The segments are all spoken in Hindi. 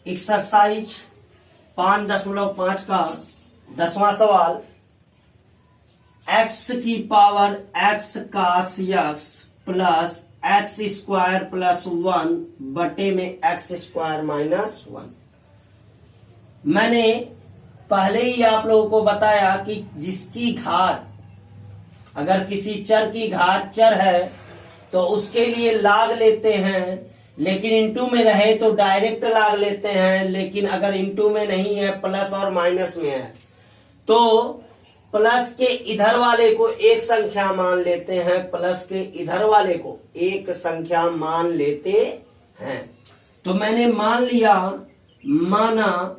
एक्सरसाइज 5.5 का 10वां सवाल। x की power x cos x plus x square plus 1 बटे में एक्स स्क्वायर माइनस 1। मैंने पहले ही आप लोगों को बताया कि जिसकी घात, अगर किसी चर की घात चर है तो उसके लिए लाग लेते हैं, लेकिन इनटू में रहे तो डायरेक्ट लाग लेते हैं। लेकिन अगर इनटू में नहीं है, प्लस और माइनस में है, तो प्लस के इधर वाले को एक संख्या मान लेते हैं, प्लस के इधर वाले को एक संख्या मान लेते हैं। तो मैंने मान लिया, माना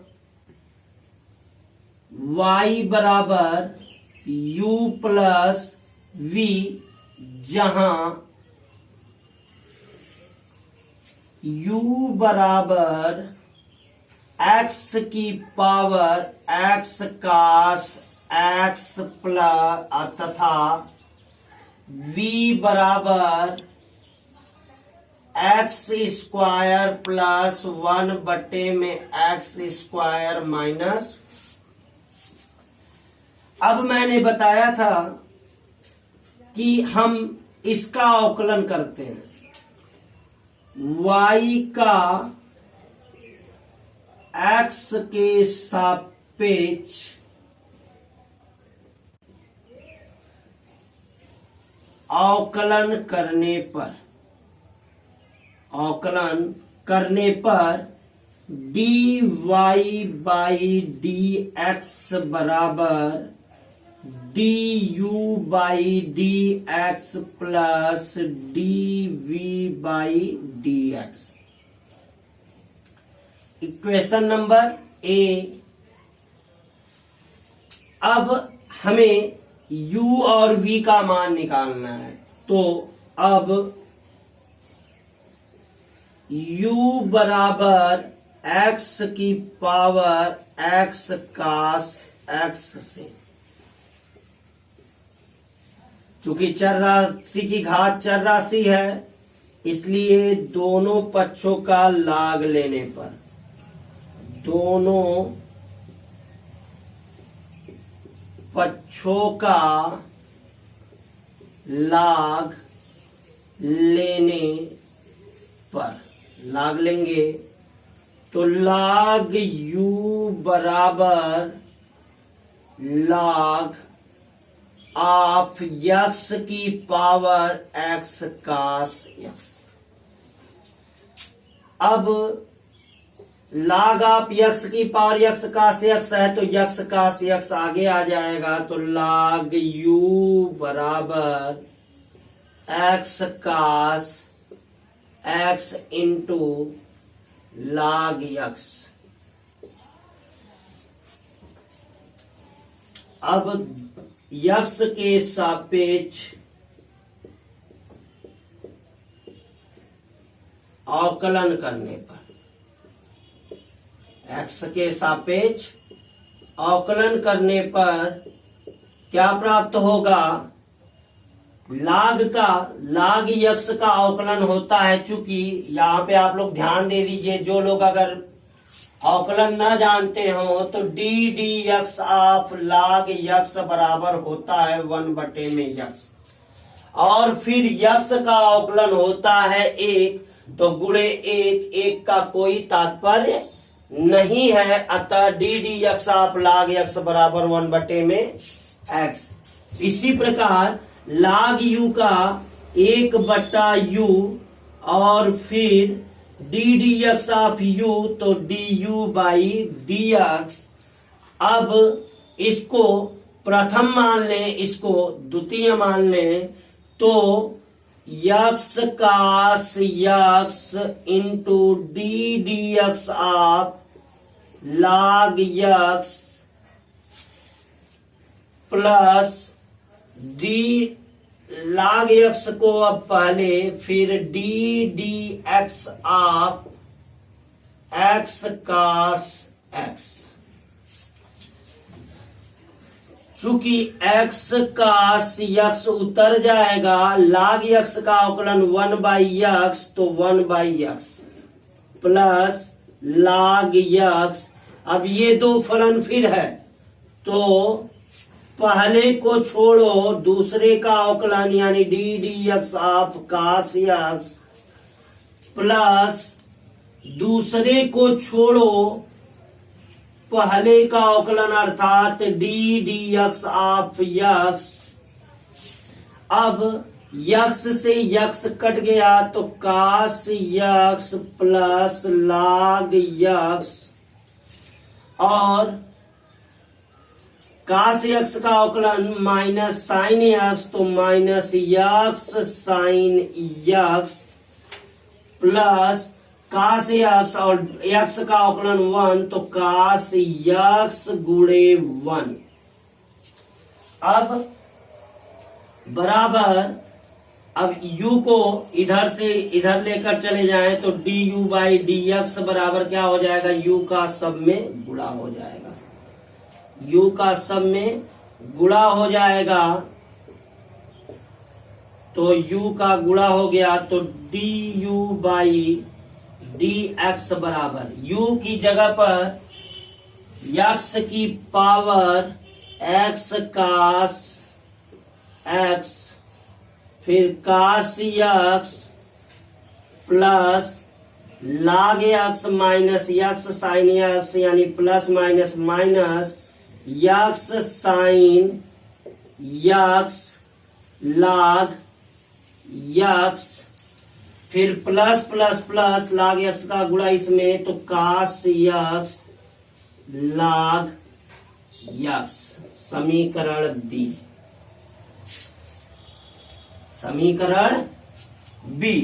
y बराबर u प्लस v, जहां u बराबर x की power x cos x plus तथा v बराबर x स्क्वायर प्लस 1 बटे में x स्क्वायर माइनस। अब मैंने बताया था कि हम इसका अवकलन करते हैं। y का x के सापेक्ष अवकलन करने पर dy बाई डी एक्स बराबर du by d x plus dv by d x. Equation number A. अब हमें u और v का मान निकालना है, तो अब u बराबर x की पावर x cos x से, चूंकि चर राशि की घात चर राशि है, इसलिए दोनों पक्षों का लाग लेने पर, दोनों पक्षों का लाग लेने पर, लाग लेंगे तो लाग u बराबर लाग ऑफ x की पावर x cos x। अब लाग ऑफ x की पावर x cos x है, तो x cos x आगे आ जाएगा, तो लाग u बराबर x cos x इंटू लाग x। अब x के सापेक्ष अवकलन करने पर, x के सापेक्ष अवकलन करने पर क्या प्राप्त होगा? लाग x का अवकलन होता है। चूंकि यहाँ पे आप लोग ध्यान दे दीजिए, जो लोग अगर अवकलन न जानते हो तो डी डी एक्स ऑफ लाग x बराबर होता है 1 बटे में x, और फिर x का अवकलन होता है 1, तो गुणे 1 का कोई तात्पर्य नहीं है। अतः डी डी एक्स ऑफ लाग x बराबर 1 बटे में x। इसी प्रकार लाग u का 1 बटा u और फिर d d x of u, तो D you by d x. अब इसको प्रथम मान लें, इसको द्वितीय मान लें, तो x cos x into d d x of लाग x प्लस डी लाग x को अब पहले, फिर d d x of x cos x। चूंकि x cos x उतर जाएगा, लाग x का अवकलन 1 बाई x, तो 1 by x plus log x. अब ये दो फलन फिर है, तो पहले को छोड़ो, दूसरे का अवकलन यानी d d x of cos x plus दूसरे को छोड़ो पहले का अवकलन अर्थात d d x of x. अब यक्स से यक्स कट गया तो cos x plus log x, और कास यक्स का अवकलन माइनस साइन यक्स तो minus x sine x plus cos x और यक्स का अवकलन 1 तो कास यक्स गुणे 1। अब बराबर, अब u को इधर से इधर लेकर चले जाएं तो D you by d x बराबर क्या हो जाएगा, u का सब में गुणा हो जाएगा, u का सब में गुणा हो जाएगा। तो u का गुणा हो गया तो D you by d x बराबर u की जगह पर यक्स की पावर x कास x फिर cos x plus log x minus x sine x यानी plus minus minus x sine x log x फिर plus plus plus log x का गुणा इसमें तो कास यक्स log यक्स। समीकरण बी, समीकरण बी।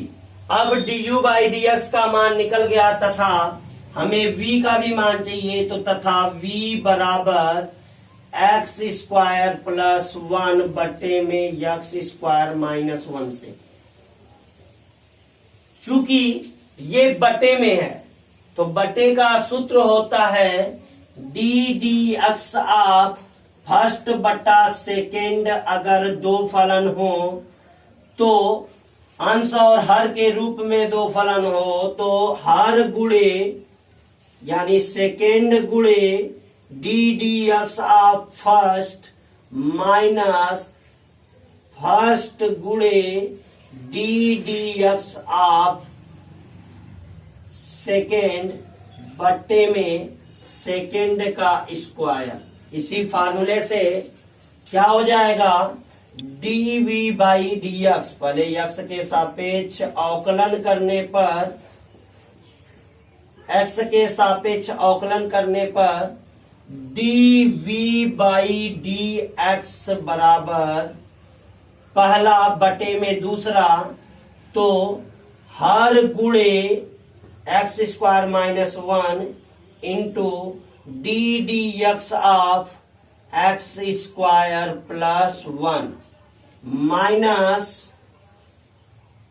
अब du बाई डी एक्स का मान निकल गया तथा हमें v का भी मान चाहिए, तो तथा v बराबर एक्स स्क्वायर प्लस 1 बटे में यक्स स्क्वायर माइनस 1 से। चूंकि ये बटे में है तो बटे का सूत्र होता है D d x of first बटा सेकेंड। अगर दो फलन हो तो अंश और हर के रूप में दो फलन हो तो हर गुणे यानी सेकेंड गुणे d d x of first minus first गुणे d d x of second बट्टे में सेकेंड का स्क्वायर। इसी फार्मूले से क्या हो जाएगा, d v by d x, पहले यक्स के सापेक्ष अवकलन करने पर एक्स के सापेक्ष अवकलन करने पर d v by d x बराबर पहला बटे में दूसरा, तो हर गुणे x square minus 1 into d d x of x square plus 1 minus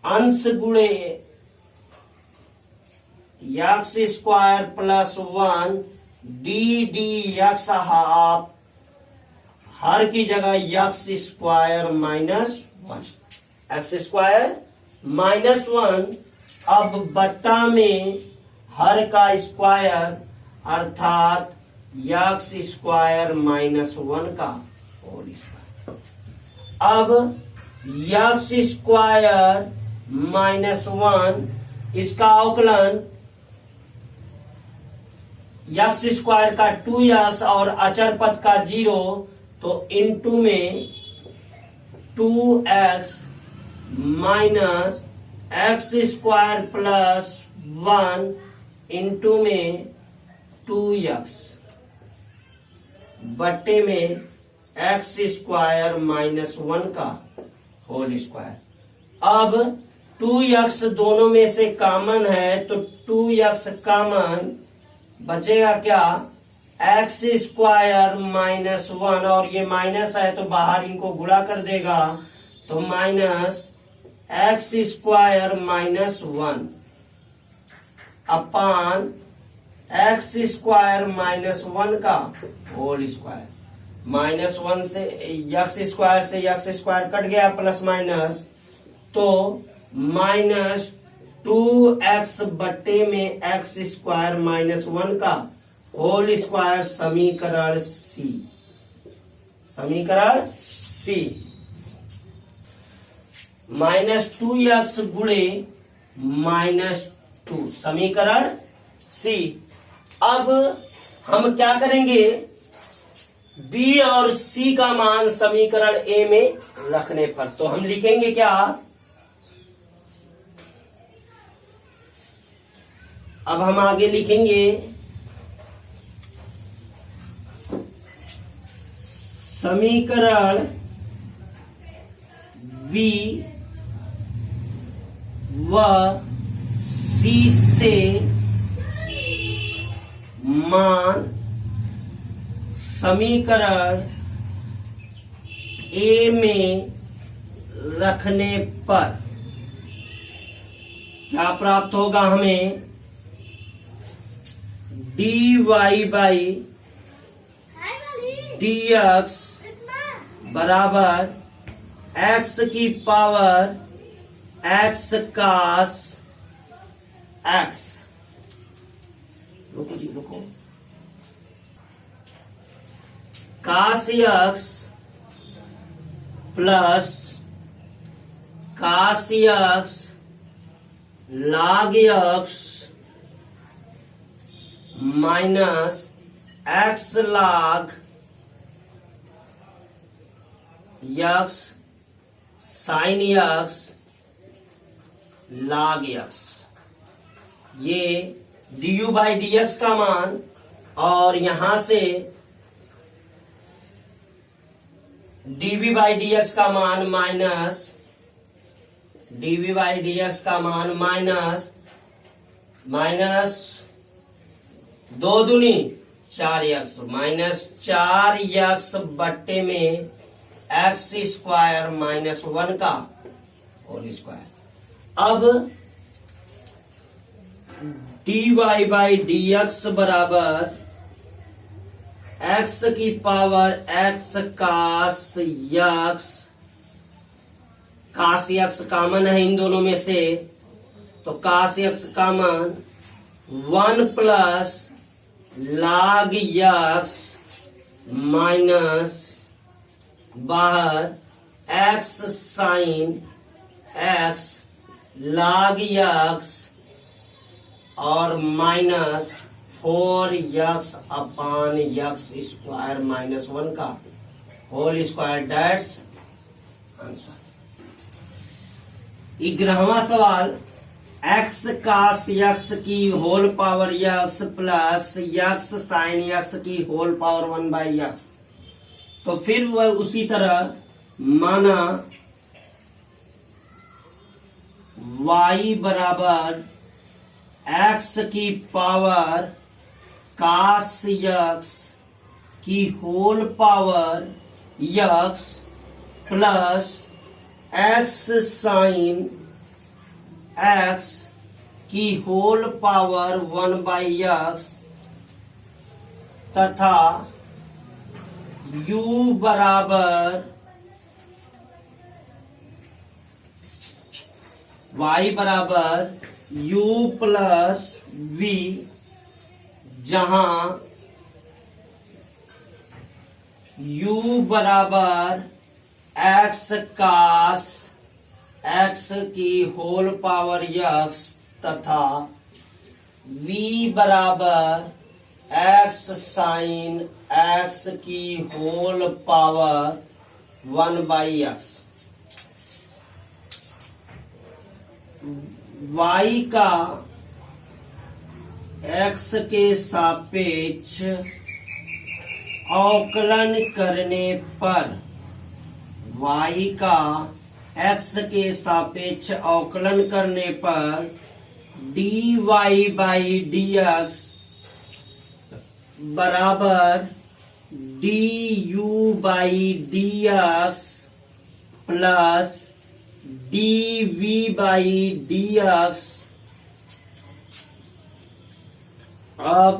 अंश गुणे x square plus 1 d d x half हर की जगह x square minus 1 x square minus 1। अब बट्टा में हर का स्क्वायर अर्थात एक्स स्क्वायर माइनस 1 का होल स्क्वायर। अब एक्स स्क्वायर माइनस 1 इसका अवकलन एक्स स्क्वायर का 2x और अचर पद का 0, तो इनटू में 2x minus x square plus 1 into में 2x बट्टे में एक्स स्क्वायर माइनस 1 का होल स्क्वायर। अब 2x दोनों में से कॉमन है तो 2x कॉमन बचेगा क्या, एक्स स्क्वायर माइनस 1 और ये माइनस है तो बाहर इनको गुणा कर देगा तो माइनस एक्स स्क्वायर माइनस 1 अपान एक्स स्क्वायर माइनस 1 का होल स्क्वायर। माइनस 1 से एक्स स्क्वायर से एक्स स्क्वायर कट गया प्लस माइनस तो माइनस 2x बट्टे में x स्क्वायर माइनस 1 का होल स्क्वायर समीकरण सी। समीकरण सी -2x गुणे -2 समीकरण सी। अब हम क्या करेंगे, b और c का मान समीकरण a में रखने पर तो हम लिखेंगे क्या, अब हम आगे लिखेंगे समीकरण b व c से मान समीकरण a में रखने पर क्या प्राप्त होगा हमें, dy बाई dx बराबर x की पावर x cos x। रुको जी रुको, cos x plus cos x log x minus x log x sin x log x, ये du बाई dx का मान, और यहां से dv बाई dx का मान माइनस dv बाई dx का मान माइनस 2 दूनी 4x माइनस 4x बट्टे में x स्क्वायर माइनस 1 का होल स्क्वायर। अब dy बाई dx बराबर x की power x cos x, cos x common है इन दोनों में से, तो cos x कॉमन 1 प्लस log x माइनस बाहर x sin x log x और minus 4x upon x square minus 1 का होल स्क्वायर, दैट्स आंसर। 11वां सवाल, x cos x की whole power x plus x sin x की होल पावर 1 बाई x। तो फिर वह उसी तरह माना y बराबर x की पावर cos x की whole power x plus x sin x की होल पावर 1 बाई x तथा u बराबर y बराबर u प्लस v, जहां u बराबर x cos x की होल पावर x तथा v बराबर x sin x की whole power 1 by x। y का x के सापेक्ष अवकलन करने पर, y का x के सापेक्ष अवकलन करने पर dy बाई dx बराबर du by dx plus dv by dx। अब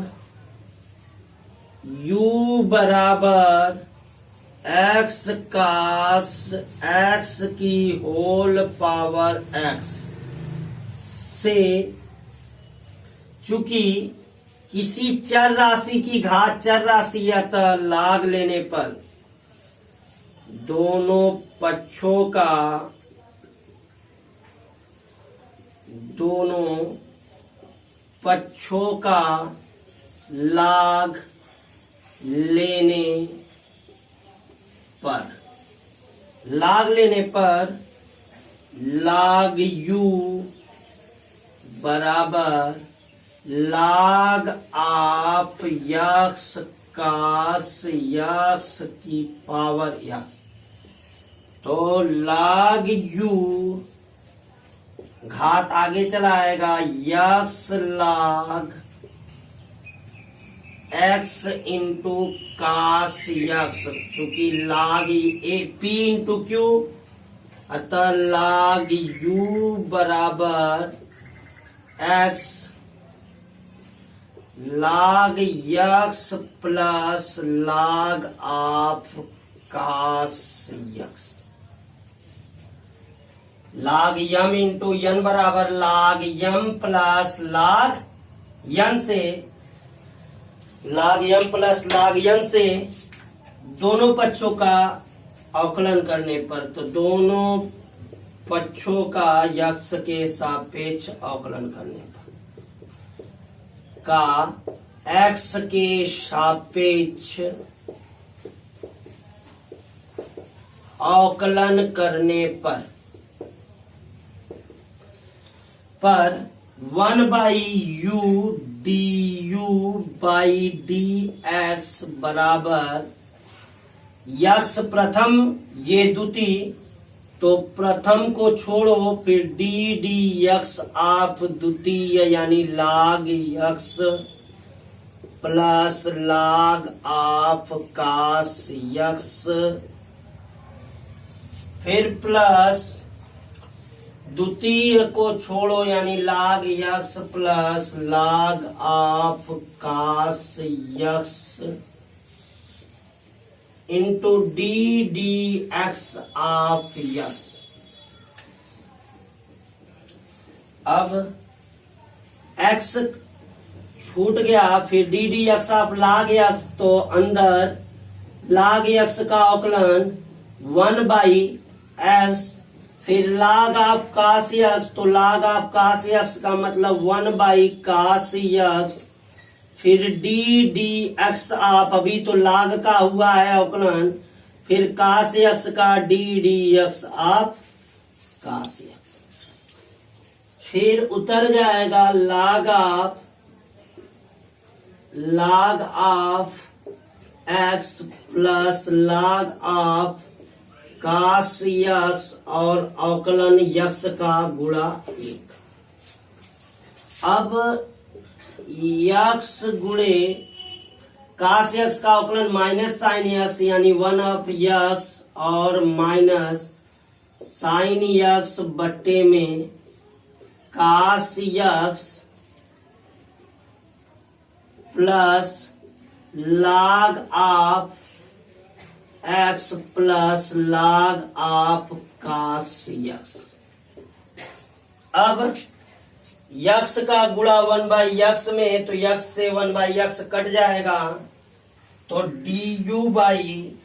u बराबर x cos x की होल पावर x से चूंकि किसी चर राशि की घात चर राशि है अतः लाग लेने पर दोनों पक्षों का लाग लेने पर लाग यू बराबर लाग आप यक्स कास यक्स की पावर यक्स। तो लाग यू घात आगे चला आएगा यक्स लाग एक्स इंटू कास यक्स, चूंकि लाग ए पी इंटू क्यू अतः लाग यू बराबर x log x plus log of cos x. Log m into यन बराबर लाग यम प्लस लाग यन से लाग यम प्लस लाग यन से दोनों पक्षों का अवकलन करने पर, तो दोनों पक्षों का यक्स के सापेक्ष अवकलन करने पर का एक्स के सापेक्ष अवकलन करने पर 1 by U D you by d x बराबर यक्स प्रथम ये द्वितीय, तो प्रथम को छोड़ो फिर डी डी यक्स आप द्वितीय यानी लाग यक्स प्लस लाग आप कास यक्स, फिर प्लस द्वितीय को छोड़ो यानी log x plus log of cos x into d d x of x. अब एक्स छूट गया फिर d d x of log x, तो अंदर लाग यक्स का अवकलन 1 बाई एक्स, फिर लाग ऑफ कास यक्स, तो लाग ऑफ कास यक्स का मतलब 1 बाई कास यक्स, फिर डी डी एक्स आप अभी तो लाग का हुआ है अवकलन, फिर कास यक्स का डी डी एक्स आप कास यक्स, फिर उतर जाएगा log of x plus log of cos x और अवकलन यक्स का गुणा 1। अब यक्स गुणे कास यक्स का अवकलन माइनस साइन यक्स यानी 1 ऑफ यक्स और माइनस साइन यक्स बट्टे में cos x plus log of x plus log of cos x. अब यक्स का गुणा 1 बाई यक्स में, तो यक्स से 1 बाई यक्स कट जाएगा, तो D you by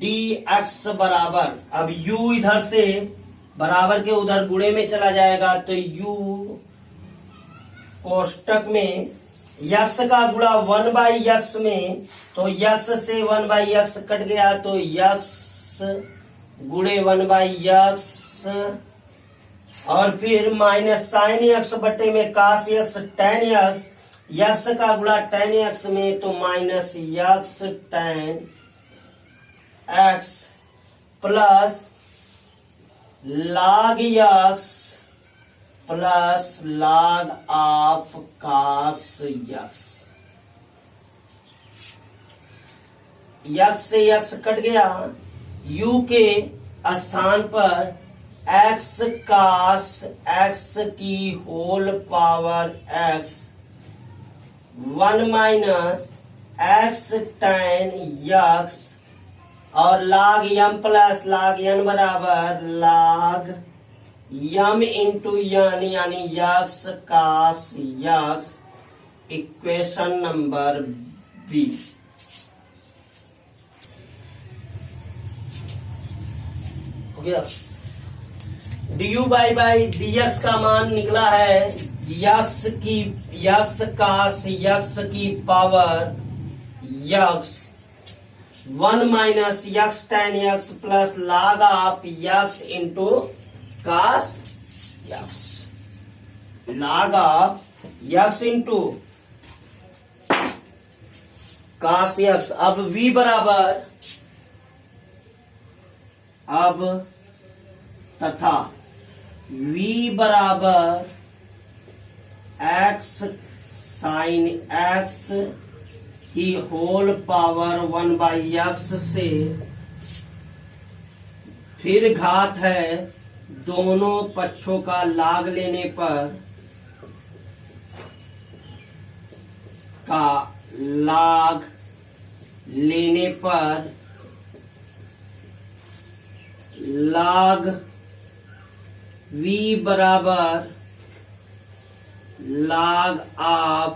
d x बराबर, अब u इधर से बराबर के उधर गुणे में चला जाएगा, तो u कोष्टक में यक्स का गुणा 1 बाई यक्स में, तो यक्स से 1 बाई यक्स कट गया, तो यक्स गुणे 1 बाई यक्स और फिर माइनस साइन यक्स बटे में cos x tan x, x का गुणा टेन यक्स में, तो minus x tan x plus log x plus log of cos x. X से यक्स कट गया, u के स्थान पर एक्स कास एक्स की whole power x 1 minus x tan x और लाग यम प्लस लाग यन बराबर लाग यम इंटू यन यानी x cos x, equation number B. हो गया। डी बाई डी एक्स का मान निकला है यक्स कास यक्स की power x 1 minus x tan x plus log of x into cos x, log of x into cos x. अब v बराबर अब तथा v बराबर x साइन x की होल पावर 1 बाई एक्स से, फिर घात है दोनों पक्षों का लाग लेने पर log v बराबर log of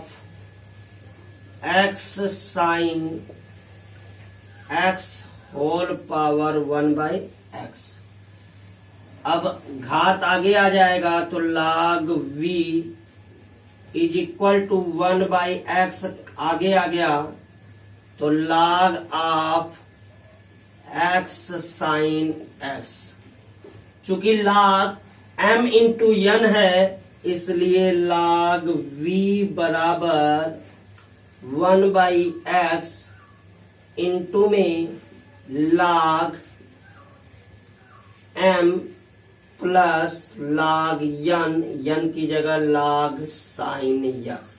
x sine x whole power 1 by x. अब घात आगे आ जाएगा तो log v is equal to 1 by x आगे आ गया तो log of x sine x। चूंकि log m इंटू n है इसलिए log v बराबर 1 बाई एक्स इंटू में log m plus log n की जगह log साइन यक्स।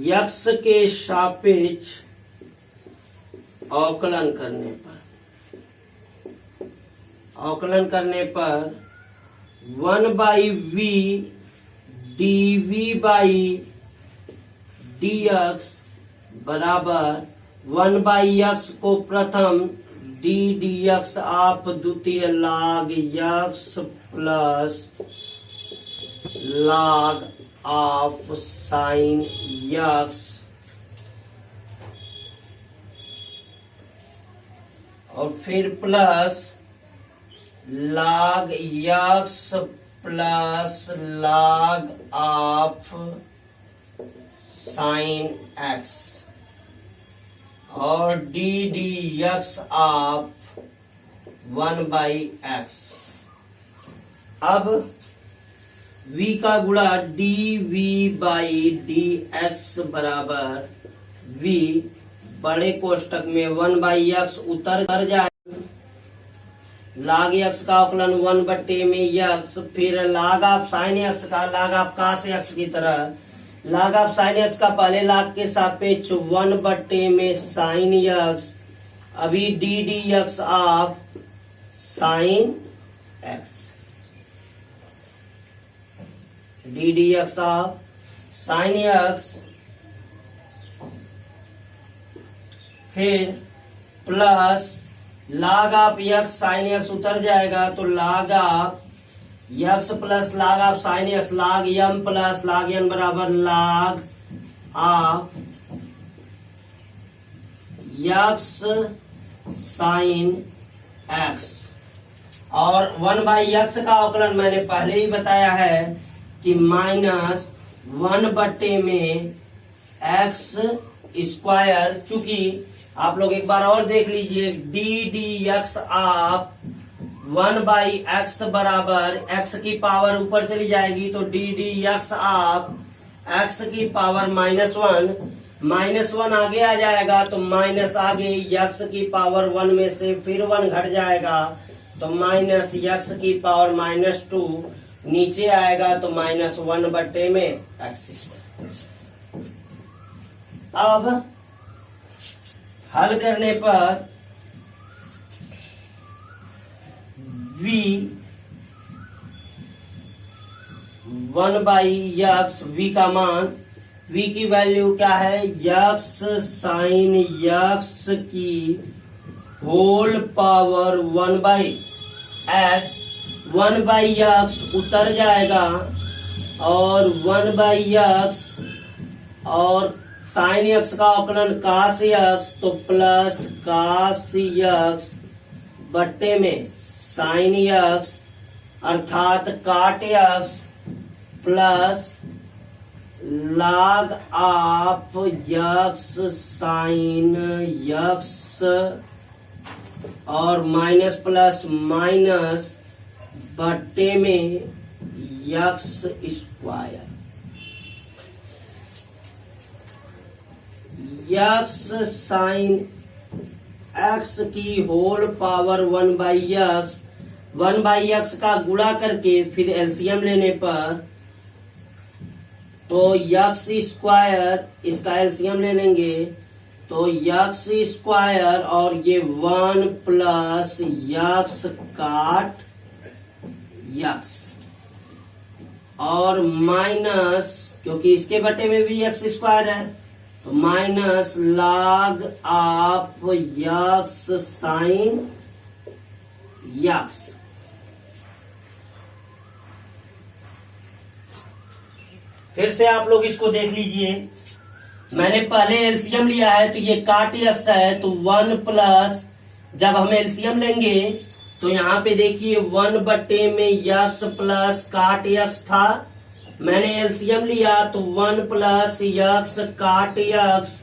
यक्स के सापेक्ष अवकलन करने पर 1 by v dv by dx बराबर 1 बाई x को प्रथम d dx आप द्वितीय log x plus log of sine x और फिर plus log x plus log of sine x और d dx of 1 by x. अब v का गुणा dv बाई dx बराबर v बड़े कोष्टक में 1 बाई एक्स उतर जाए, log x का अवकलन 1 बट्टे में x, फिर log ऑफ साइन x का log ऑफ कास x की तरह log ऑफ साइन x का पहले log के सापेक्ष 1 बट्टे में साइन x, अभी d dx of sine x, d dx of sine x, फिर plus log of x sine x उतर जाएगा तो log of x plus log of sine x log m plus log n बराबर log of x sine x। और 1 बाई x का अवकलन मैंने पहले ही बताया है कि माइनस 1 बट्टे में x स्क्वायर, चूंकि आप लोग एक बार और देख लीजिए d dx of 1 by x बराबर x की पावर ऊपर चली जाएगी तो d dx ऑफ x की पावर -1 आगे आ जाएगा तो माइनस आगे x की पावर 1 में से फिर 1 घट जाएगा तो माइनस x की पावर -2 नीचे आएगा तो -1 बट्टे में x। अब हल करने पर v 1 बाई x v का मान, v की वैल्यू क्या है x साइन x की होल पावर 1/x, 1/x उतर जाएगा और 1/x और साइन x का अवकलन cos x, तो प्लस cos x बट्टे में साइन x अर्थात cot x plus log of x sine x और माइनस प्लस माइनस बट्टे में x square. x sine x की होल पावर 1/x, 1/x का गुणा करके फिर एलसीएम लेने पर तो x स्क्वायर, इसका एलसीएम ले लेंगे तो x स्क्वायर और ये 1 प्लस x काट x और माइनस, क्योंकि इसके बटे में भी x स्क्वायर है तो minus log of x sine x। फिर से आप लोग इसको देख लीजिए, मैंने पहले एलसीएम लिया है तो ये काट x है तो 1 प्लस, जब हम एलसीएम लेंगे तो यहाँ पे देखिए 1 बट्टे में x प्लस काट x था, मैंने एलसीएम लिया तो 1 प्लस x काट x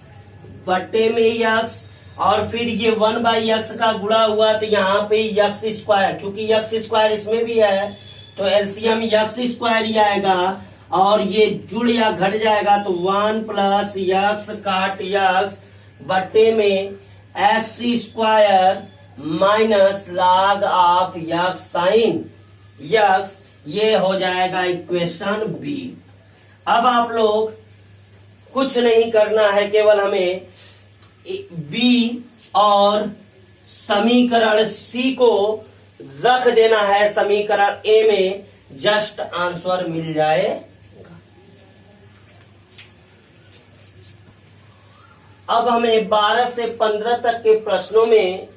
बट्टे में x और फिर ये 1/x का गुणा हुआ तो यहाँ पे x स्क्वायर, चूंकि x स्क्वायर इसमें भी है तो एलसीएम x स्क्वायर ही आएगा और ये जुड़ या घट जाएगा तो 1 प्लस x काट x बट्टे में x square minus log of x sine x, ये हो जाएगा इक्वेशन बी। अब आप लोग कुछ नहीं करना है, केवल हमें बी और समीकरण सी को रख देना है समीकरण ए में, जस्ट आंसर मिल जाएगा। अब हमें 12 से 15 तक के प्रश्नों में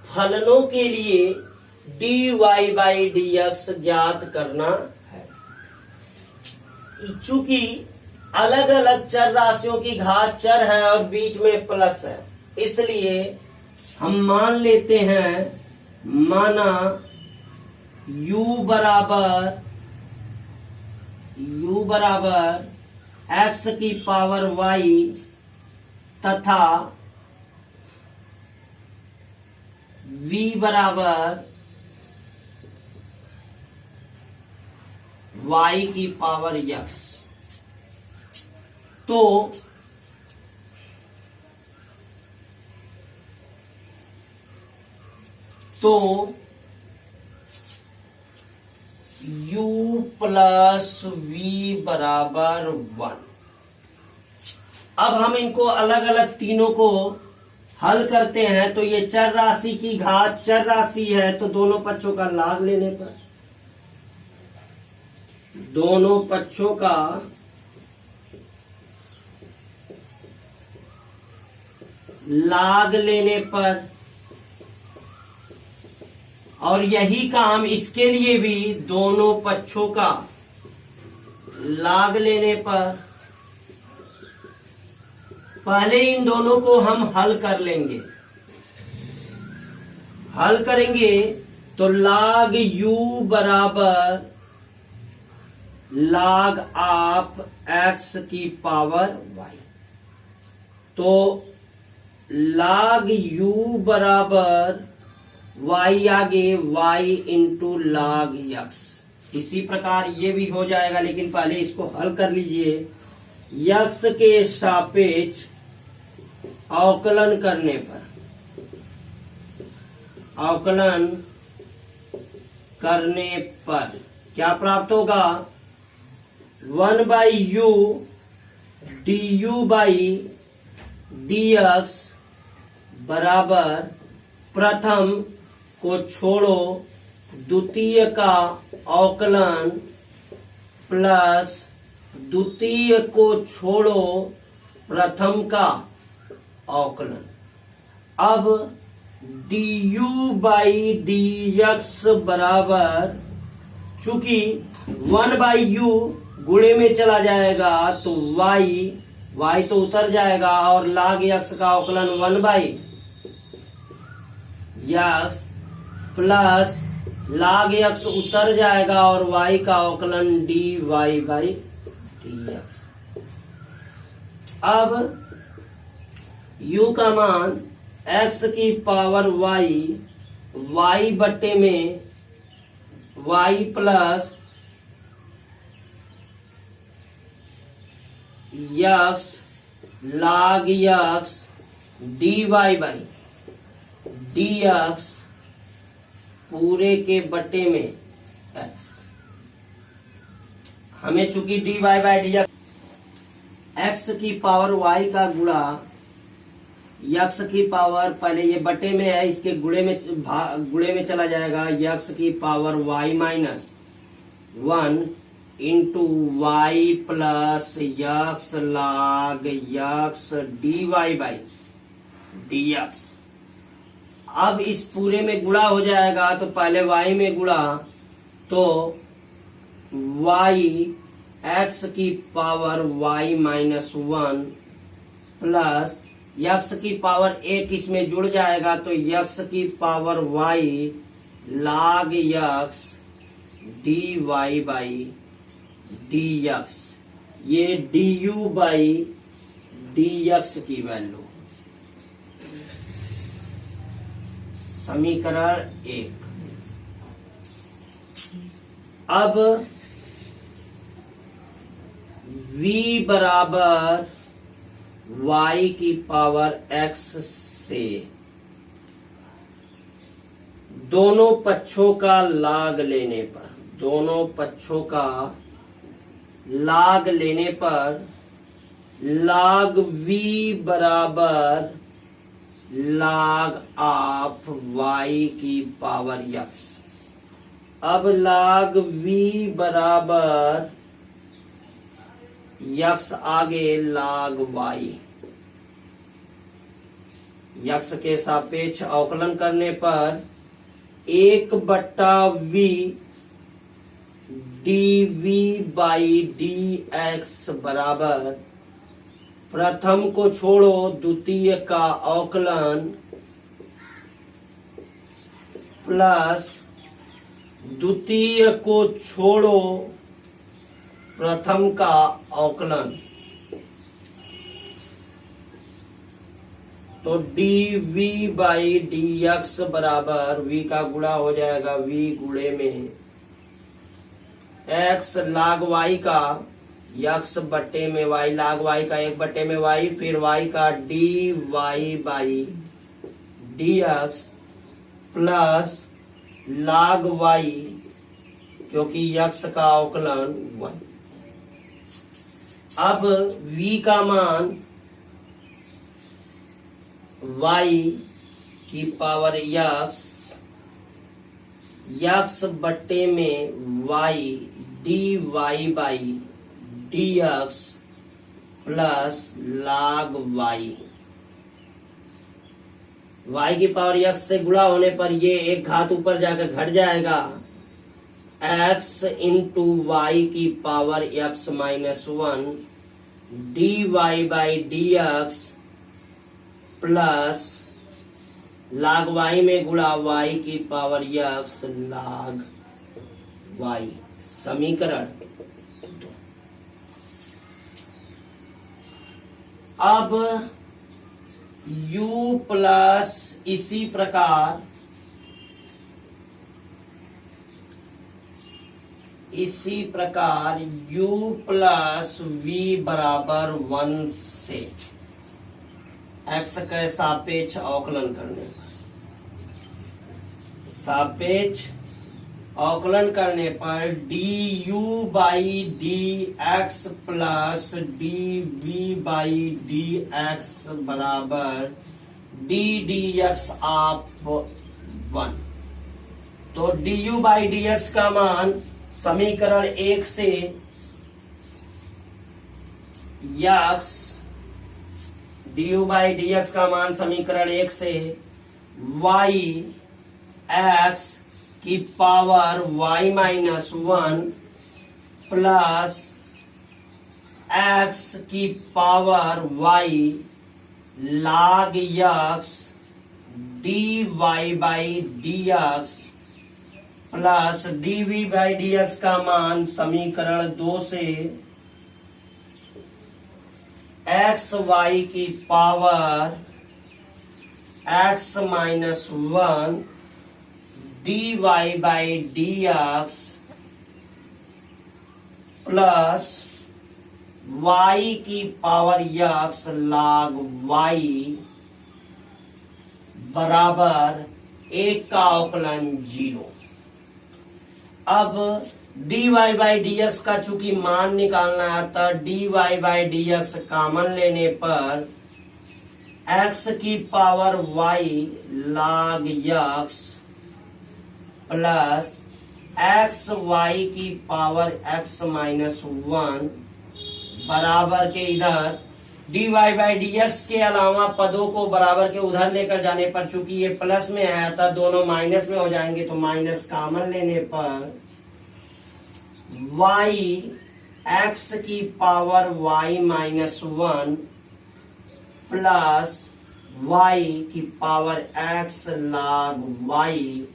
फलनों के लिए dy/dx ज्ञात करना है। चूंकि अलग अलग चर राशियों की घात चर है और बीच में प्लस है, इसलिए हम मान लेते हैं, माना u बराबर x की पावर y तथा v बराबर y की पावर x, तो u प्लस v बराबर 1। अब हम इनको अलग अलग तीनों को हल करते हैं तो ये चर राशि की घात चर राशि है तो दोनों पक्षों का लाग लेने पर, दोनों पक्षों का लाग लेने पर, और यही काम इसके लिए भी दोनों पक्षों का लाग लेने पर, पहले इन दोनों को हम हल कर लेंगे। हल करेंगे तो log u बराबर log ऑफ x की पावर y, तो log u बराबर y आगे y इंटू log x। इसी प्रकार ये भी हो जाएगा, लेकिन पहले इसको हल कर लीजिए। x के सापेक्ष अवकलन करने पर, अवकलन करने पर क्या प्राप्त होगा, 1/u du/dx बराबर प्रथम को छोड़ो द्वितीय का अवकलन प्लस द्वितीय को छोड़ो प्रथम का अवकलन। अब D you by d x बराबर, चूंकि 1/u गुणे में चला जाएगा तो y तो उतर जाएगा और log x का अवकलन 1/x प्लस log x उतर जाएगा और y का अवकलन dy बाई dx। अब u का मान x की पावर y बट्टे में y plus x log x dy by dx पूरे के बट्टे में x। हमें चूंकि dy बाई dx x की पावर y का गुणा x की पावर, पहले ये बट्टे में है, इसके गुणे में चला जाएगा, x की पावर y माइनस 1 into y plus x log x dy by dx। अब इस पूरे में गुणा हो जाएगा तो पहले y में गुणा तो y x की पावर y माइनस 1 प्लस यक्स की पावर 1 इसमें जुड़ जाएगा तो यक्स की पावर y log x dy by dx। ये du बाई dx की वैल्यू, समीकरण 1। अब v बराबर y की पावर x से दोनों पक्षों का log लेने पर, दोनों पक्षों का log लेने पर log v बराबर log ऑफ y की पावर x। अब log v बराबर x आगे log y, x के सापेक्ष अवकलन करने पर 1/v dv बाई dx बराबर, प्रथम को छोड़ो द्वितीय का अवकलन प्लस द्वितीय को छोड़ो प्रथम का अवकलन, तो dv बाई dx बराबर v का गुणा हो जाएगा, v गुणे में x log y का x बट्टे में y log y का 1 बट्टे में y, फिर y का dy by dx plus log y, क्योंकि x का अवकलन 1। अब v का मान y की पावर x बट्टे में y dy by dx plus log y की पावर x से गुणा होने पर ये एक घात ऊपर जाकर घट जाएगा, x इंटू वाई की power x minus 1 dy by dx plus log y में गुणा y की पावर x log y। समीकरण 2। अब u प्लस इसी प्रकार u प्लस v बराबर 1 से x के सापेक्ष अवकलन करने पर, सापेक्ष अवकलन करने पर du by dx plus dv by dx बराबर d dx ऑफ 1। तो du बाई dx का मान समीकरण 1 से x du बाई dx का मान समीकरण 1 से वाई एक्स की power y minus 1 plus x की power y log x d y by d x plus d v by d x का मान समीकरण 2 से एक्स वाई की power x minus 1 d y by d x plus y की पावर यक्स log वाई बराबर 1 का अवकलन 0। अब d y by d x का चूंकि मान निकालना है तो D y by d x common लेने पर एक्स की power y log x plus x y की पावर एक्स माइनस 1 बराबर के इधर d y by d x के अलावा पदों को बराबर के उधर लेकर जाने पर चूंकि ये प्लस में है तो दोनों माइनस में हो जाएंगे, तो माइनस कॉमन लेने पर वाई एक्स की power y minus 1 plus y की पावर एक्स log वाई।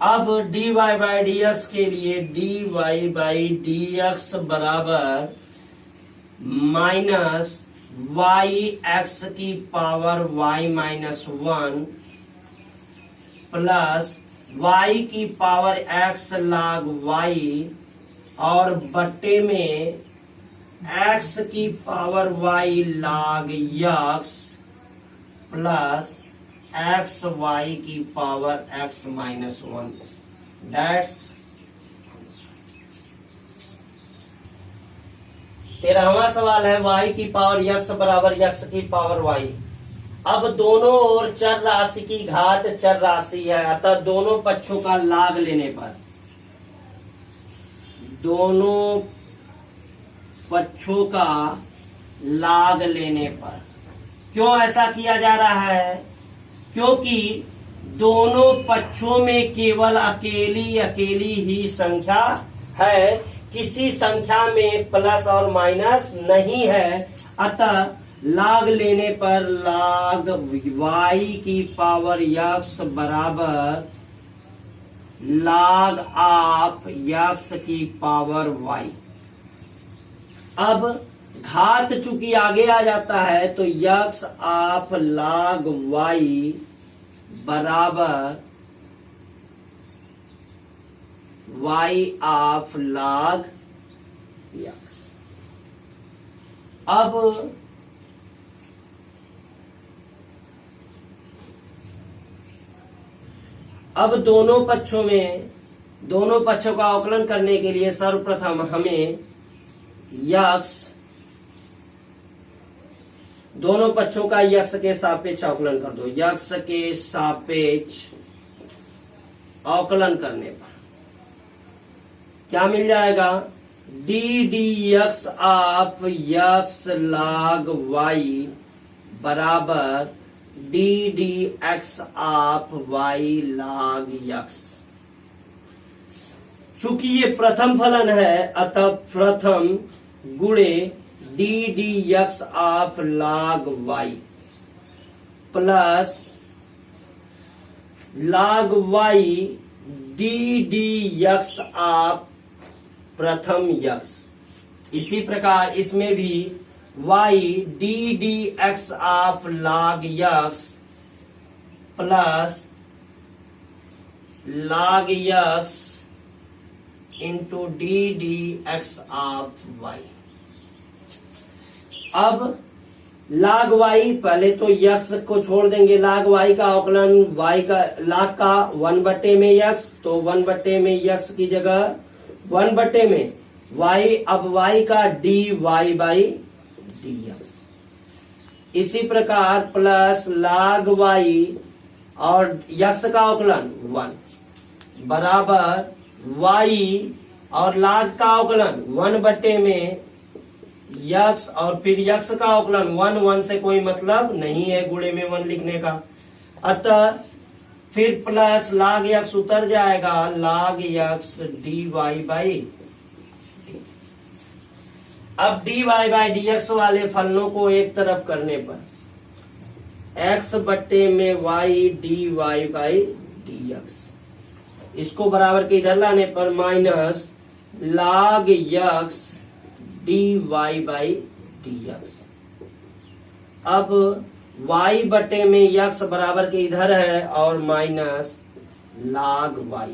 अब d y by d x के लिए d y by d x बराबर माइनस वाई एक्स की power y minus 1 plus y की पावर एक्स log वाई और बट्टे में एक्स की power y log x plus x y की पावर एक्स माइनस 1। दैट्स 13वां सवाल है वाई की पावर यक्स बराबर यक्स की पावर वाई। अब दोनों ओर चर राशि की घात चर राशि है, अतः दोनों पक्षों का लाग लेने पर दोनों पक्षों का लाग लेने पर क्यों ऐसा किया जा रहा है? क्योंकि दोनों पक्षों में केवल अकेली अकेली ही संख्या है, किसी संख्या में प्लस और माइनस नहीं है, अतः लाग लेने पर लाग वाई की पावर यक्स बराबर लाग ऑफ यक्स की पावर वाई। अब घात चूंकि आगे आ जाता है तो यक्स ऑफ लाग वाई बराबर वाई ऑफ लाग यक्स। अब दोनों पक्षों का अवकलन करने के लिए सर्वप्रथम हमें यक्स दोनों पक्षों का यक्स के सापेक्ष अवकलन कर दो। यक्स के सापेक्ष अवकलन करने पर क्या मिल जाएगा? D d x of x log y बराबर d d x of y log x. चूंकि ये प्रथम फलन है अतः प्रथम गुणे d d x of log y plus log y d d x of प्रथम यक्स। इसी प्रकार इसमें भी y d d x of log x plus log x into d d x of y. अब log वाई पहले तो यक्स को छोड़ देंगे, log वाई का अवकलन y का log का 1/में यक्स, तो 1/में यक्स की जगह 1/में y, अब y का dy बाई dx। इसी प्रकार प्लस log y और यक्स का अवकलन 1 बराबर y और log का अवकलन 1/में यक्स और फिर यक्स का अवकलन 1 से कोई मतलब नहीं है गुणे में 1 लिखने का, अतः फिर प्लस log यक्स उतर जाएगा, log यक्स dy बाई। अब dy बाई dx वाले फलनों को एक तरफ करने पर x बट्टे में y dy बाई dx, इसको बराबर के इधर लाने पर minus log x dy by dx। अब y बटे में यक्स बराबर के इधर है और माइनस log y।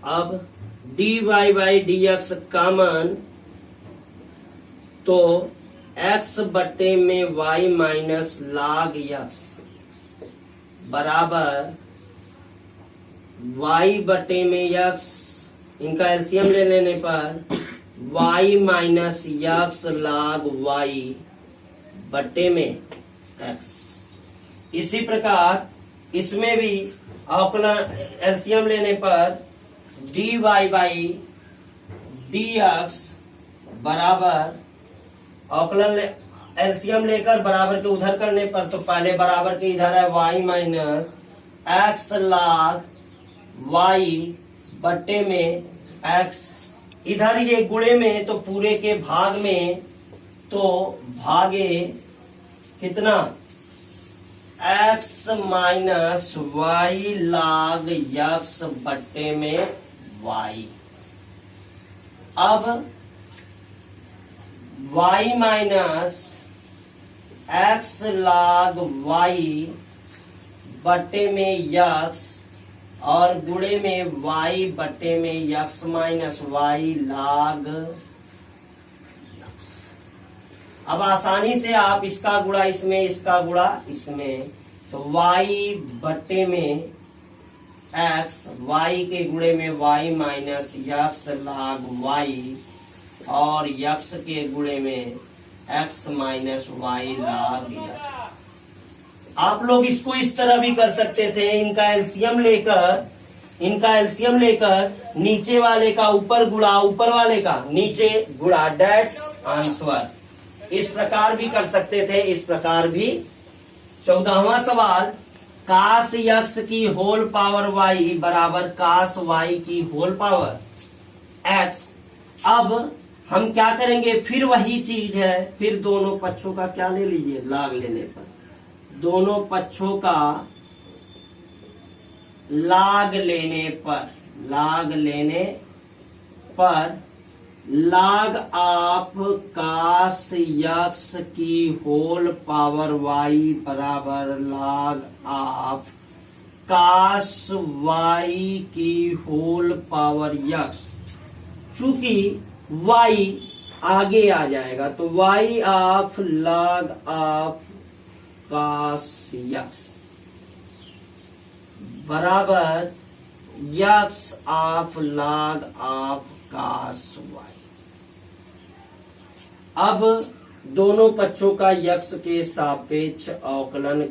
अब dy बाई dx कॉमन, तो x बटे में y माइनस log यक्स बराबर y बटे में यक्स, इनका एलसीएम ले लेने पर y minus x log y बटे में x। इसी प्रकार इसमें भी अवकलन एलसीएम लेने पर dy बाई dx बराबर, अवकलन एलसीएम लेकर बराबर के उधर करने पर, तो पहले बराबर के इधर है y minus x log y बट्टे में x, इधर ये गुणे में तो पूरे के भाग में, तो भागे कितना x minus y log x बट्टे में y। अब y minus x log y बट्टे में x और गुणे में y बट्टे में x minus y log x। अब आसानी से आप इसका गुणा इसमें, इसका गुणा इसमें, तो y बट्टे में x, y के गुणे में y minus x log y और x के गुणे में x minus y log x। आप लोग इसको इस तरह भी कर सकते थे, इनका एलसीएम लेकर नीचे वाले का ऊपर गुणा, ऊपर वाले का नीचे गुणा, डेट्स आंसर। इस प्रकार भी कर सकते थे, इस प्रकार भी। 14वां सवाल, कास यक्स की होल पावर y बराबर कास y की होल पावर x। अब हम क्या करेंगे, फिर वही चीज है, फिर दोनों पक्षों का क्या ले लीजिए, log लेने पर, दोनों पक्षों का log लेने पर log ऑफ कास यक्स की होल पावर y बराबर log ऑफ कास y की होल पावर यक्स। चूंकि y आगे आ जाएगा तो y of log of cos x बराबर x of log of cos y। अब दोनों पक्षों का यक्स के सापेक्ष अवकलन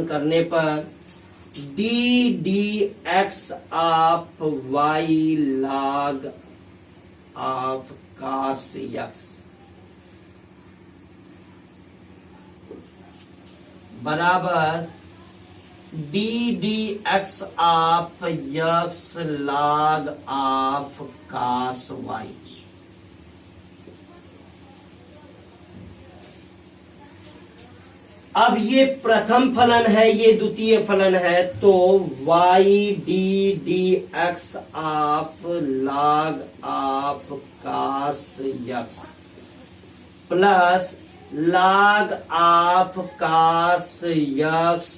करने पर d d x of y log of cos x बराबर d d x of x log of cos y। अब ये प्रथम फलन है, ये द्वितीय फलन है, तो y d d x of log of cos x plus log of cos x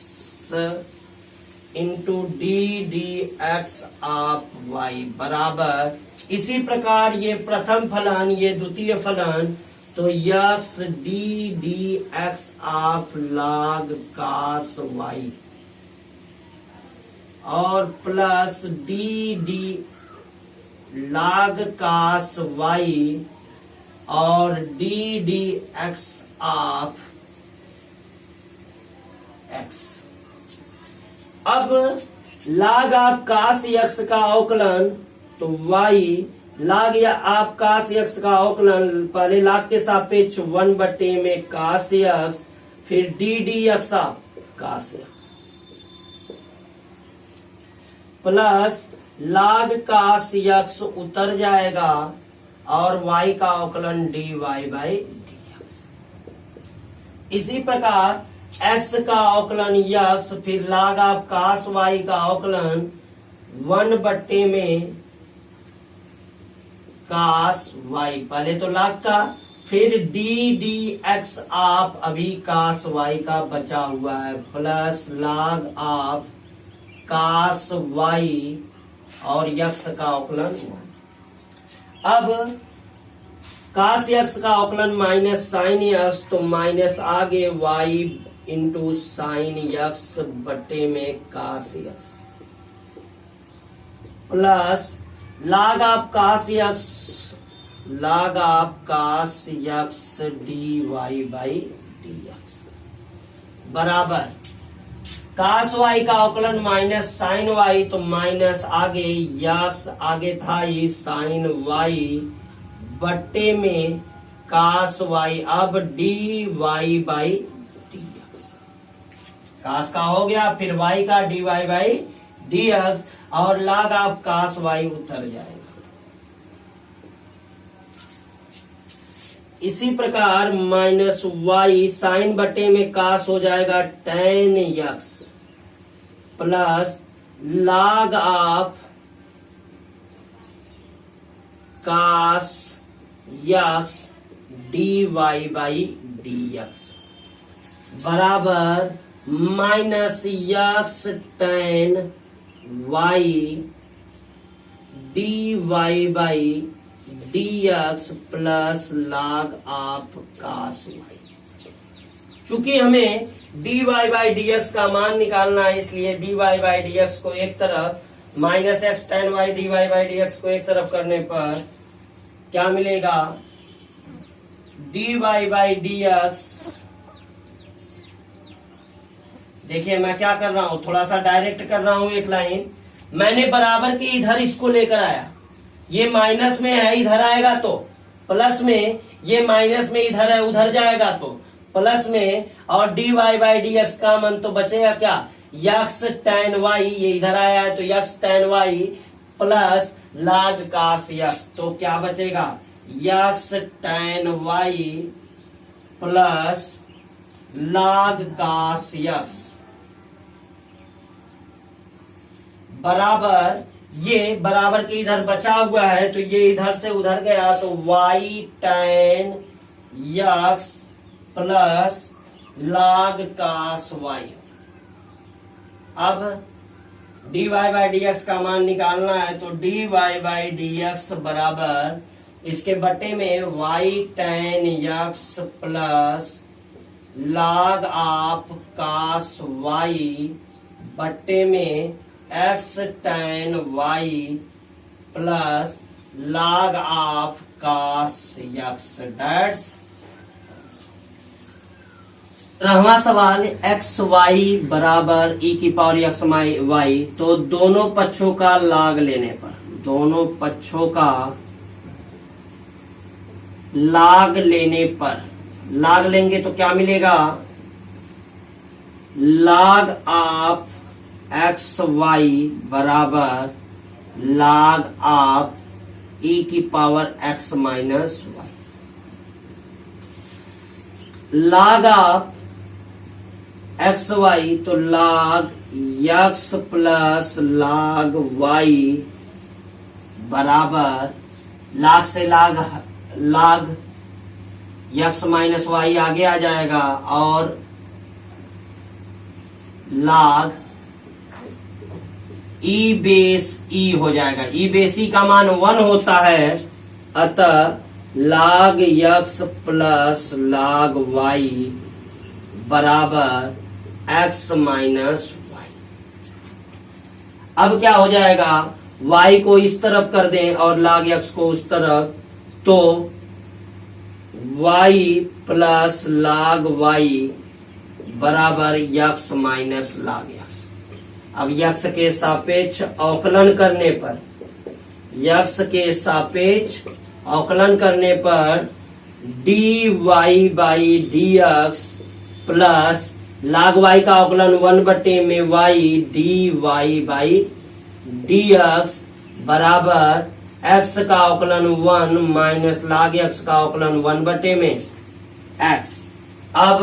into d d x of y बराबर, इसी प्रकार ये प्रथम फलन, ये द्वितीय फलन, तो x d d x of log cos y और plus d d log cos y और d d x of x। अब लाग आप काश यक्स का अवकलन तो y लाग या आप काश यक्स का अवकलन पहले लाग के सापेक्ष 1 में काश यक्स फिर डी यक्स आप काश यक्स प्लस लाग काश यक्स उतर जाएगा और y का अवकलन dy बाई dx। इसी प्रकार x का अवकलन यक्स फिर लाग आप काश y का अवकलन 1 में काश y पहले तो लाग का फिर डी एक्स आप अभी काश y का बचा हुआ है प्लस लाग आप काश y और यक्स का अवकलन। अब काश यक्स का अवकलन माइनस साइन यक्स तो माइनस आगे y इंटू साइन यक्स बटे में cos x plus log of cos x d y by d x बराबर काश वाई का अवकलन माइनस साइन वाई तो माइनस आगे यक्स आगे था ही साइन वाई बट्टे में काश वाई अब d y by d x cos का हो गया फिर वाई का d y by d x और लाग आप काश वाई उतर जाएगा। इसी प्रकार माइनस वाई साइन बटे में काश हो जाएगा ten x plus log of cos x d y by d x बराबर minus x tan y d y by d x plus log of cos y. चूंकि हमें d y by d x का मान निकालना है इसलिए d y by d x को एक तरफ minus x tan y d y by d x को एक तरफ करने पर क्या मिलेगा d y by d x. देखिए मैं क्या कर रहा हूं थोड़ा सा डायरेक्ट कर रहा हूं एक लाइन मैंने बराबर के इधर इसको लेकर आया ये माइनस में है इधर आएगा तो प्लस में ये माइनस में इधर है उधर जाएगा तो प्लस में और d y by d x का मन तो बचेगा क्या यक्स टेन वाई ये इधर आया है तो यक्स टेन वाई प्लस लाग काश यक्स तो क्या बचेगा यक्स टेन वाई प्लस लाग काश यक्स बराबर ये बराबर के इधर बचा हुआ है तो ये इधर से उधर गया तो y tan यक्स प्लस लाग काश y। अब dy बाई डी एक्स का मान निकालना है तो dy बाई डी एक्स बराबर इसके बटे में y tan x plus log of काश y बटे में x tan y plus log of cos x that's. 13वां सवाल एक्स वाई बराबर ई की पावर एक्स वाई तो दोनों पक्षों का लाग लेने पर दोनों पक्षों का लाग लेने पर लाग लेंगे तो क्या मिलेगा लाग ऑफ एक्स वाई बराबर लाग आप ई की पावर एक्स माइनस वाई लाग आप एक्स वाई तो लाग यक्स प्लस लाग वाई बराबर लाग से लाग यक्स माइनस वाई आगे आ जाएगा और लाग ई बेस ई हो जाएगा ई बेस ई का मान 1 होता है अतः लाग यक्स प्लस लाग वाई बराबर एक्स माइनस वाई। अब क्या हो जाएगा y को इस तरफ कर दें और लाग यक्स को उस तरफ तो y प्लस लाग वाई बराबर यक्स माइनस लाग यक्स। अब यक्स के सापेक्ष अवकलन करने पर, यक्स के सापेक्ष अवकलन करने पर dy by d x plus log y का अवकलन 1/में y dy by d x बराबर x का अवकलन 1 माइनस log x का अवकलन 1/में x। अब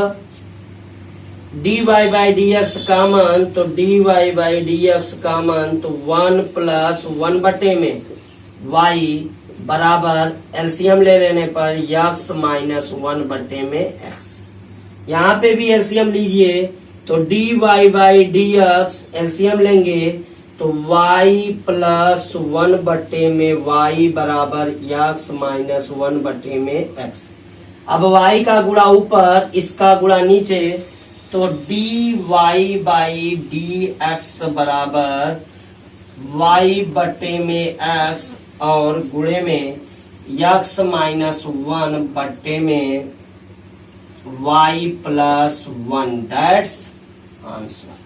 dy by d x common, तो dy by d x common, तो 1 प्लस 1/में y बराबर एलसीएम ले लेने पर x माइनस 1/में x। यहाँ पे भी एलसीएम लीजिए तो dy by d x LCM लेंगे तो y प्लस 1/में y बराबर x माइनस 1/में x। अब y का गुणा ऊपर, इसका गुणा नीचे, तो dy बाई डी एक्स बराबर y/में x और गुणे में x माइनस 1/में y प्लस 1। That's answer.